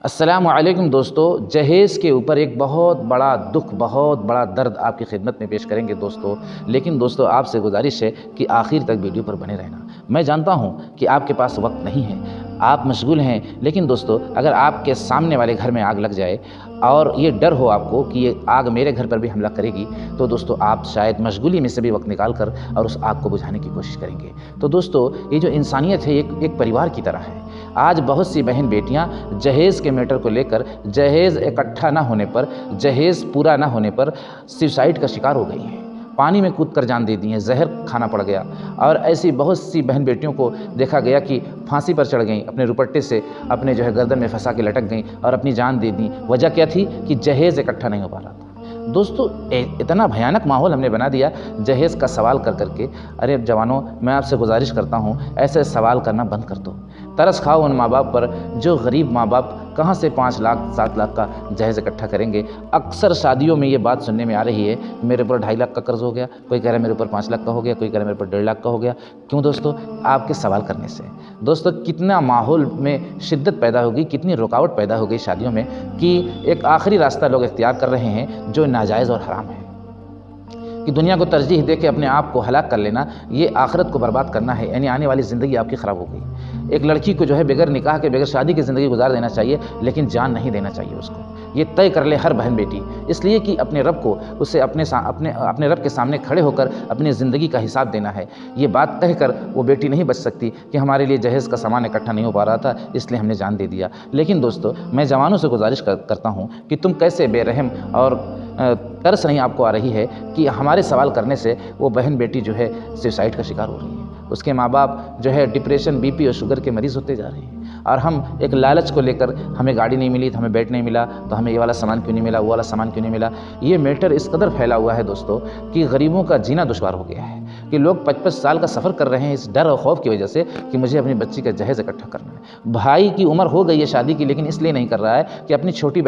السلام علیکم دوستو، جہیز کے اوپر ایک بہت بڑا دکھ، بہت بڑا درد آپ کی خدمت میں پیش کریں گے دوستو۔ لیکن دوستو آپ سے گزارش ہے کہ آخر تک ویڈیو پر بنے رہنا۔ میں جانتا ہوں کہ آپ کے پاس وقت نہیں ہے، آپ مشغول ہیں، لیکن دوستو اگر آپ کے سامنے والے گھر میں آگ لگ جائے اور یہ ڈر ہو آپ کو کہ یہ آگ میرے گھر پر بھی حملہ کرے گی، تو دوستو آپ شاید مشغولی میں سے بھی وقت نکال کر اور اس آگ کو بجھانے کی کوشش کریں گے۔ تو دوستو یہ جو انسانیت ہے ایک پریوار کی طرح ہے۔ آج بہت سی بہن بیٹیاں جہیز کے میٹر کو لے کر، جہیز اکٹھا نہ ہونے پر، جہیز پورا نہ ہونے پر سوسائڈ کا شکار ہو گئی ہیں، پانی میں کود کر جان دے دی ہیں، زہر کھانا پڑ گیا۔ اور ایسی بہت سی بہن بیٹیوں کو دیکھا گیا کہ پھانسی پر چڑھ گئیں، اپنے روپٹے سے اپنے گردن میں پھنسا کے لٹک گئیں اور اپنی جان دے دیں۔ وجہ کیا تھی؟ کہ جہیز اکٹھا نہیں ہو پا رہا تھا۔ دوستو اتنا بھیانک ماحول ہم نے بنا دیا جہیز کا سوال کر کے۔ ارے جوانوں، میں آپ سے گزارش کرتا ہوں ایسے سوال کرنا بند کر دو۔ ترس کھاؤ ان ماں باپ پر جو غریب ماں باپ کہاں سے 5 لاکھ 7 لاکھ کا جہیز اکٹھا کریں گے۔ اکثر شادیوں میں یہ بات سننے میں آ رہی ہے، میرے اوپر 2.5 لاکھ کا قرض ہو گیا، کوئی کہہ رہا ہے میرے اوپر 5 لاکھ کا ہو گیا، کوئی کہہ رہا ہے میرے اوپر 1.5 لاکھ کا ہو گیا۔ کیوں دوستو؟ آپ کے سوال کرنے سے۔ دوستو کتنا ماحول میں شدت پیدا ہوگی، کتنی رکاوٹ پیدا ہو گئی شادیوں میں کہ ایک آخری راستہ لوگ اختیار کر رہے ہیں جو ناجائز اور حرام ہے، کہ دنیا کو ترجیح دے کے اپنے آپ کو ہلاک کر لینا، یہ آخرت کو برباد کرنا ہے، یعنی آنے والی زندگی آپ کی خراب ہو گئی۔ ایک لڑکی کو بغیر نکاح کے، بغیر شادی کی زندگی گزار دینا چاہیے، لیکن جان نہیں دینا چاہیے اس کو۔ یہ طے کر لے ہر بہن بیٹی، اس لیے کہ اپنے رب کو اسے اپنے رب کے سامنے کھڑے ہو کر اپنی زندگی کا حساب دینا ہے۔ یہ بات کہہ کر وہ بیٹی نہیں بچ سکتی کہ ہمارے لیے جہیز کا سامان اکٹھا نہیں ہو پا رہا تھا، اس لیے ہم نے جان دے دیا۔ لیکن دوستو میں جوانوں سے گزارش کرتا ہوں کہ تم کیسے بے رحم اور ترس نہیں آپ کو آ رہی ہے کہ ہمارے سوال کرنے سے وہ بہن بیٹی سوسائڈ کا شکار ہو رہی ہے، اس کے ماں باپ ڈپریشن، بی پی اور شوگر کے مریض ہوتے جا رہے ہیں۔ اور ہم ایک لالچ کو لے کر، ہمیں گاڑی نہیں ملی تو ہمیں بیڈ نہیں ملا، تو ہمیں یہ والا سامان کیوں نہیں ملا، وہ والا سامان کیوں نہیں ملا۔ یہ میٹر اس قدر پھیلا ہوا ہے دوستو کہ غریبوں کا جینا دشوار ہو گیا ہے، کہ لوگ 55 سال کا سفر کر رہے ہیں اس ڈر اور خوف کی وجہ سے کہ مجھے اپنی بچی کا جہیز اکٹھا کرنا ہے۔ بھائی کی عمر ہو گئی ہے شادی کی، لیکن اس لیے نہیں کر رہا ہے کہ اپنی چھوٹی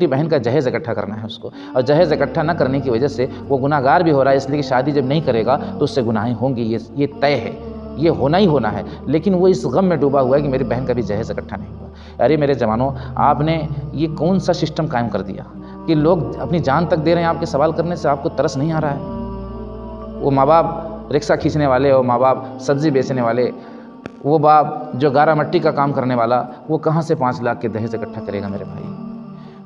بہن کا جہیز اکٹھا کرنا ہے اس کو، اور جہیز اکٹھا نہ کرنے کی وجہ سے وہ گناہ گار بھی ہو رہا ہے، اس لیے کہ شادی جب نہیں کرے گا تو اس سے گناہیں ہوں گی، یہ طے ہے، یہ ہونا ہی ہونا ہے۔ لیکن وہ اس غم میں ڈوبا ہوا ہے کہ میری بہن کا بھی جہیز اکٹھا نہیں ہوا۔ ارے میرے جوانوں، آپ نے یہ کون سا سسٹم قائم کر دیا کہ لوگ اپنی جان تک دے رہے ہیں آپ کے سوال کرنے سے؟ آپ کو ترس نہیں آ رہا ہے؟ وہ ماں باپ رکشہ کھینچنے والے، اور ماں باپ سبزی بیچنے والے، وہ باپ جو گارا مٹی کا کام کرنے والا، وہ کہاں سے 5 لاکھ کے جہیز اکٹھا کرے گا میرے بھائی؟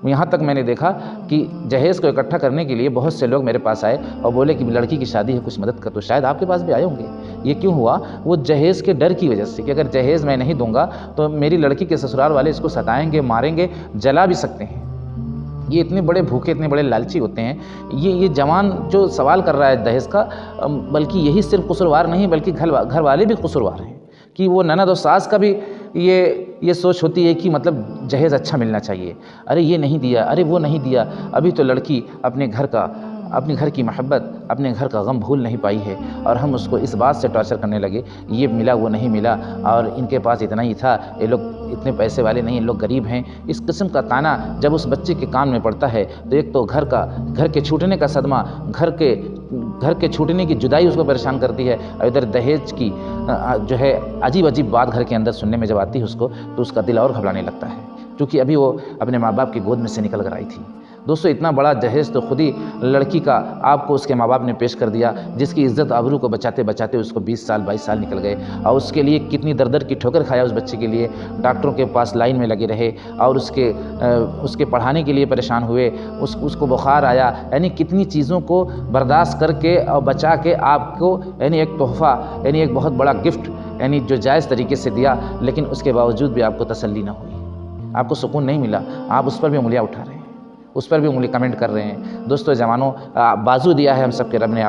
یہاں تک میں نے دیکھا کہ جہیز کو اکٹھا کرنے کے لیے بہت سے لوگ میرے پاس آئے اور بولے کہ لڑکی کی شادی ہے، کچھ مدد کر دو۔ شاید آپ کے پاس بھی آئے ہوں گے۔ یہ کیوں ہوا؟ وہ جہیز کے ڈر کی وجہ سے کہ اگر جہیز میں نہیں دوں گا تو میری لڑکی کے سسرال والے اس کو ستائیں گے، ماریں گے، جلا بھی سکتے ہیں۔ یہ اتنے بڑے بھوکے، اتنے بڑے لالچی ہوتے ہیں۔ یہ جوان جو سوال کر رہا ہے دہیز کا، بلکہ یہی صرف قصوروار نہیں بلکہ گھر والے بھی قصوروار ہیں، کہ وہ نند و ساس کا بھی یہ سوچ ہوتی ہے کہ مطلب جہیز اچھا ملنا چاہیے۔ ارے یہ نہیں دیا، ارے وہ نہیں دیا، ابھی تو لڑکی اپنے گھر کی محبت، اپنے گھر کا غم بھول نہیں پائی ہے، اور ہم اس کو اس بات سے ٹارچر کرنے لگے، یہ ملا وہ نہیں ملا، اور ان کے پاس اتنا ہی تھا، یہ لوگ اتنے پیسے والے نہیں، لوگ غریب ہیں۔ اس قسم کا طعنہ جب اس بچے کے کان میں پڑتا ہے تو ایک تو گھر کے چھوٹنے کا صدمہ، گھر کے چھوٹنے کی جدائی اس کو پریشان کرتی ہے، اور ادھر دہیج کی عجیب بات گھر کے اندر سننے میں جب آتی ہے اس کو، تو اس کا دل اور گھبرانے لگتا ہے، کیونکہ ابھی وہ اپنے ماں باپ کی گود میں سے نکل کر آئی تھی۔ دوستو اتنا بڑا جہیز تو خود ہی لڑکی کا آپ کو اس کے ماں باپ نے پیش کر دیا، جس کی عزت آبرو کو بچاتے بچاتے اس کو 20 سال 22 سال نکل گئے، اور اس کے لیے کتنی در کی ٹھوکر کھایا اس بچے کے لیے، ڈاکٹروں کے پاس لائن میں لگے رہے، اور اس کے پڑھانے کے لیے پریشان ہوئے، اس کو بخار آیا، یعنی کتنی چیزوں کو برداشت کر کے اور بچا کے آپ کو ایک تحفہ، ایک بہت بڑا گفٹ جو جائز طریقے سے دیا، لیکن اس کے باوجود بھی آپ کو تسلی نہ ہوئی، آپ کو سکون نہیں ملا، آپ اس پر بھی انگلیاں اٹھا رہے ہیں، اس پر بھی انگلی کمنٹ کر رہے ہیں۔ دوستو جوانوں، بازو دیا ہے ہم سب کے رب نے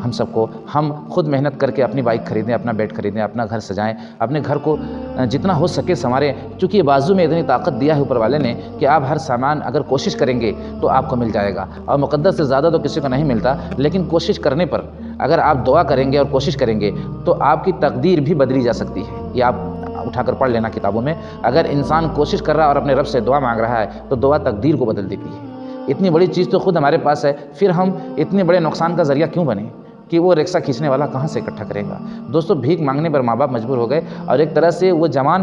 ہم سب کو، ہم خود محنت کر کے اپنی بائک خریدیں، اپنا بیڈ خریدیں، اپنا گھر سجائیں، اپنے گھر کو جتنا ہو سکے سنواریں، چونکہ یہ بازو میں اتنی طاقت دیا ہے اوپر والے نے کہ آپ ہر سامان اگر کوشش کریں گے تو آپ کو مل جائے گا، اور مقدر سے زیادہ تو کسی کو نہیں ملتا، لیکن کوشش کرنے پر اگر آپ دعا کریں گے اور کوشش کریں گے تو آپ کی تقدیر بھی بدلی جا سکتی ہے۔ یہ آپ اٹھا کر پڑھ لینا کتابوں میں، اگر انسان کوشش کر رہا ہے اور اپنے رب سے دعا مانگ رہا ہے تو دعا تقدیر کو بدل دیتی ہے۔ اتنی بڑی چیز تو خود ہمارے پاس ہے، پھر ہم اتنے بڑے نقصان کا ذریعہ کیوں بنیں کہ وہ رکشہ کھینچنے والا کہاں سے اکٹھا کرے گا؟ دوستو بھیک مانگنے پر ماں باپ مجبور ہو گئے، اور ایک طرح سے وہ جوان